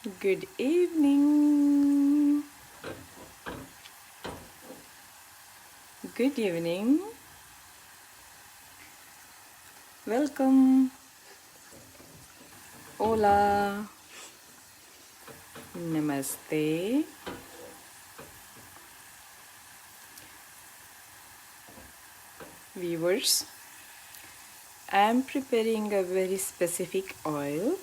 Good evening. Good evening. Welcome. Hola. Namaste. Viewers, I am preparing a very specific oil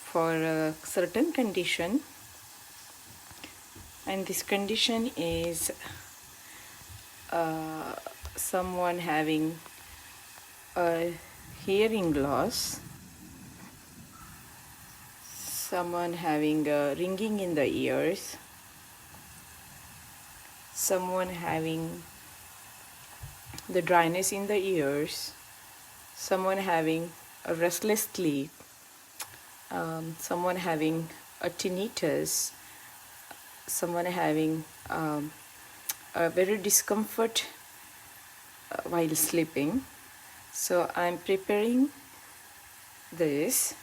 for a certain condition, and this condition is someone having a hearing loss, someone having a ringing in the ears, someone having the dryness in the ears, someone having a restless sleep, someone having a tinnitus, someone having a very discomfort while sleeping. So I'm preparing this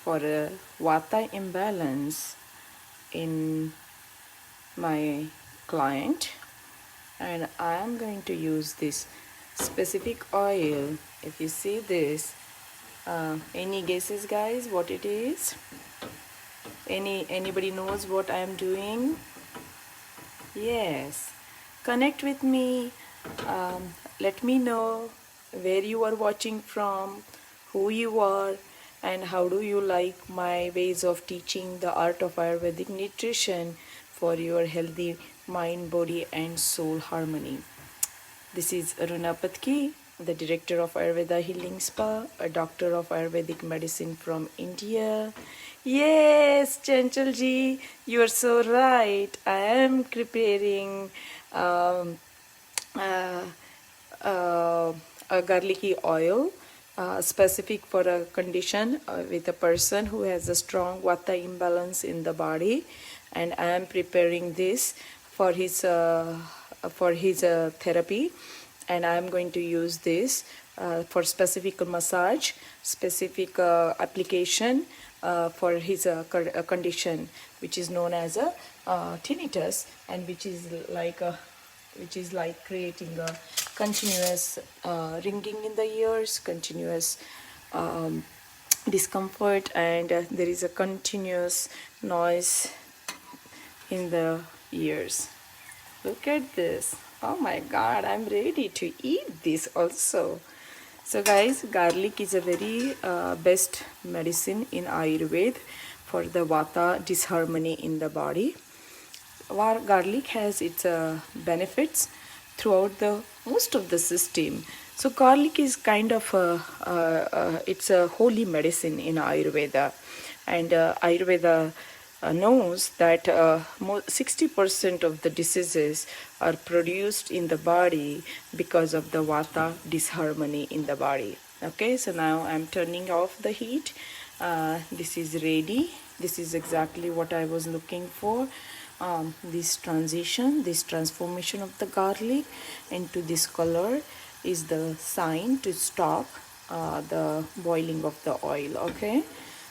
for a vata imbalance in my client, and I am going to use this specific oil. If you see this, any guesses, guys, what it is? Anybody knows what I am doing? Yes, connect with me. Let me know where you are watching from, who you are, and how do you like my ways of teaching the art of Ayurvedic nutrition for your healthy mind, body, and soul harmony. This is Aruna Patki, the director of Ayurveda Healing Spa, a doctor of Ayurvedic medicine from India. Yes, Chanchalji, you are so right. I am preparing uh, a garlicky oil specific for a condition with a person who has a strong vata imbalance in the body, and I am preparing this for his therapy, and I am going to use this for specific massage, specific application for his condition, which is known as a tinnitus, and which is like creating a continuous ringing in the ears, continuous discomfort, and there is a continuous noise in the ears. Look at this. Oh my god, I'm ready to eat this also. So guys, garlic is a very best medicine in Ayurveda for the vata disharmony in the body. Garlic has its benefits throughout the most of the system. So garlic is kind of it's a holy medicine in Ayurveda, and Ayurveda knows that 60% of the diseases are produced in the body because of the vata disharmony in the body. Okay, so now I'm turning off the heat. This is ready. This is exactly what I was looking for. This transition, this transformation of the garlic into this color is the sign to stop the boiling of the oil. Okay,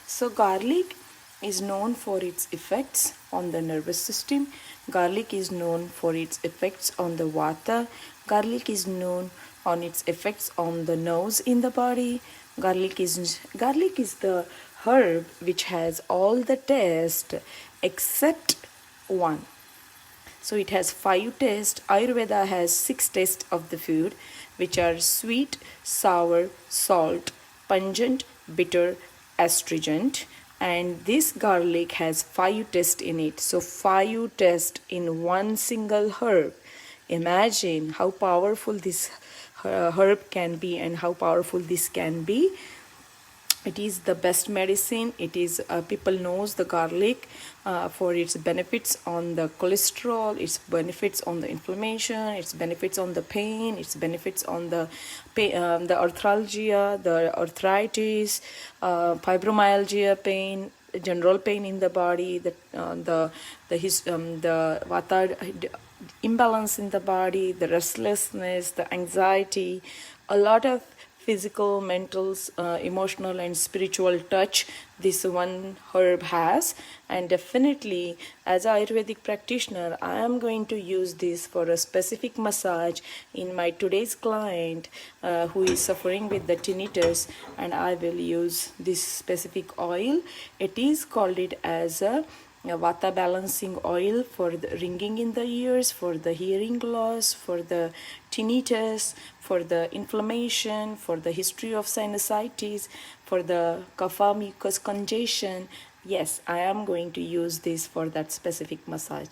so garlic is known for its effects on the nervous system. Garlic is known for its effects on the vata. Garlic is known on its effects on the nerves in the body. Garlic is the herb which has all the taste except one. So it has 5 tastes. Ayurveda has 6 tastes of the food, which are sweet, sour, salt, pungent, bitter, astringent. And this garlic has 5 tastes in it. So 5 tastes in one single herb. Imagine how powerful this herb can be and how powerful this can be. It is the best medicine. It is people knows the garlic for its benefits on the cholesterol, its benefits on the inflammation, its benefits on the pain, its benefits on the arthralgia, the arthritis, fibromyalgia pain, general pain in the body, the vata imbalance in the body, the restlessness, the anxiety, a lot of physical, mental, emotional and spiritual touch this one herb has. And definitely, as an Ayurvedic practitioner, I am going to use this for a specific massage in my today's client who is suffering with the tinnitus, and I will use this specific oil. It is called it as a vata balancing oil for the ringing in the ears, for the hearing loss, for the tinnitus, for the inflammation, for the history of sinusitis, for the kapha mucus congestion. Yes, I am going to use this for that specific massage.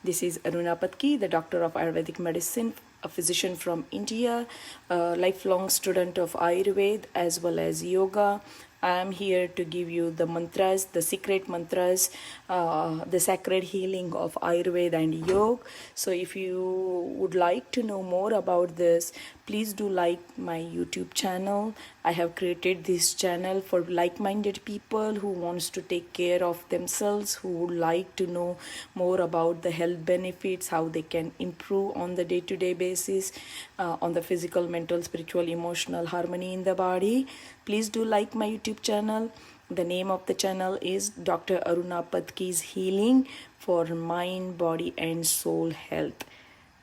This is Aruna Patki, the doctor of Ayurvedic medicine, a physician from India, a lifelong student of Ayurveda as well as yoga. I am here to give you the mantras, the secret mantras, the sacred healing of Ayurveda and yoga. So if you would like to know more about this, please do like my YouTube channel. I have created this channel for like-minded people who wants to take care of themselves, who would like to know more about the health benefits, how they can improve on the day-to-day basis on the physical, mental, spiritual, emotional harmony in the body. Please do like my YouTube channel. The name of the channel is Dr. Aruna Patki's Healing for Mind, Body and Soul Health.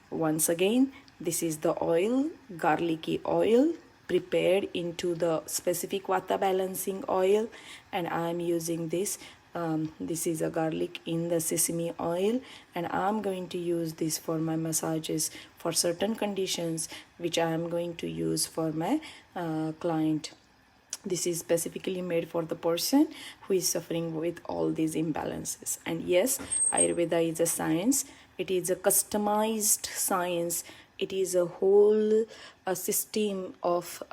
Once again, this is the oil, garlicky oil, prepared into the specific vata balancing oil, and I am using this. This is a garlic in the sesame oil, and I'm going to use this for my massages for certain conditions which I am going to use for my client. This is specifically made for the person who is suffering with all these imbalances. And yes, Ayurveda is a science. It is a customized science. It is a whole system of,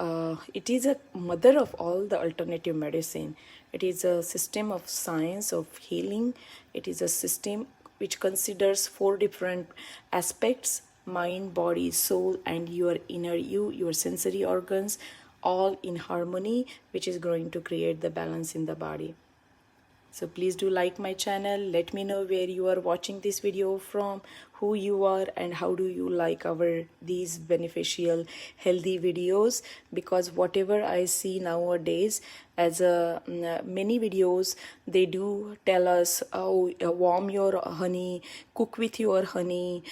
it is a mother of all the alternative medicine. It is a system of science of healing. It is a system which considers 4 different aspects: mind, body, soul, and your inner you, your sensory organs, all in harmony, which is going to create the balance in the body. So please do like my channel. Let me know where you are watching this video from, who you are, and how do you like our these beneficial healthy videos, because whatever I see nowadays as many videos, they do tell us, oh, warm your honey, cook with your honey,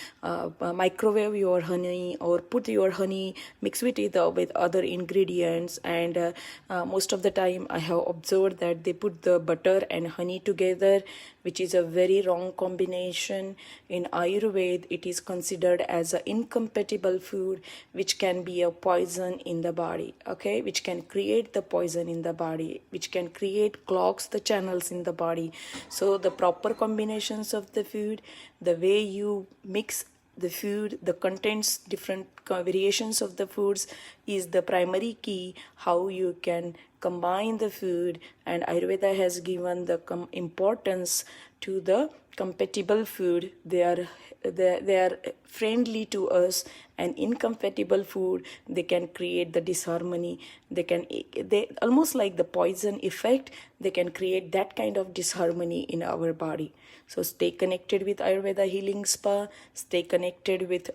microwave your honey, or put your honey, mix with it with other ingredients. And most of the time I have observed that they put the butter and honey together, which is a very wrong combination. In Ayurveda, it is considered as an incompatible food, which can be a poison in the body, okay, which can create the poison in the body, which can create clogs the channels in the body. So the proper combinations of the food, the way you mix the food, the contents, different variations of the foods is the primary key how you can combine the food. And Ayurveda has given the importance to the compatible food. They are friendly to us, and incompatible food, they can create the disharmony. They almost like the poison effect, they can create that kind of disharmony in our body. So stay connected with Ayurveda Healing Spa, stay connected with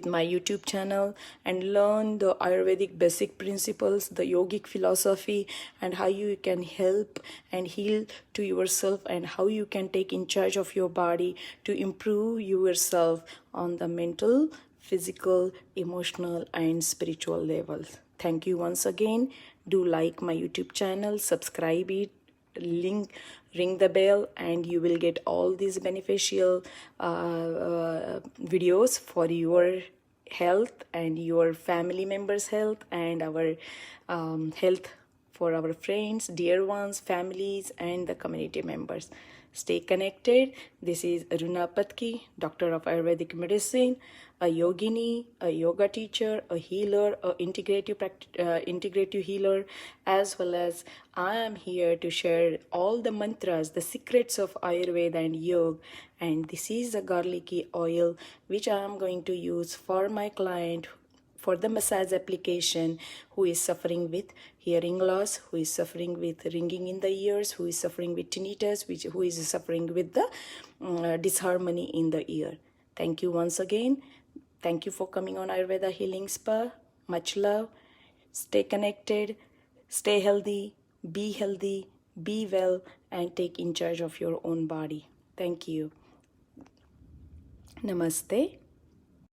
my YouTube channel, and learn the Ayurvedic basic principles, the yogic philosophy, and how you can help and heal to yourself, and how you can take in charge of your body to improve yourself on the mental, physical, emotional, and spiritual levels. Thank you once again. Do like my YouTube channel, subscribe it, ring the bell, and you will get all these beneficial videos for your health and your family members' health, and our health for our friends, dear ones, families, and the community members. Stay connected. This is Aruna Patki, Doctor of Ayurvedic Medicine, a yogini, a yoga teacher, a healer, a integrative healer, as well as I am here to share all the mantras, the secrets of Ayurveda and yoga. And this is a garlicky oil which I am going to use for my client for the massage application, who is suffering with hearing loss, who is suffering with ringing in the ears, who is suffering with tinnitus, who is suffering with the disharmony in the ear. Thank you once again. Thank you for coming on Ayurveda Healing Spa. Much love. Stay connected, stay healthy, be well, and take in charge of your own body. Thank you. Namaste.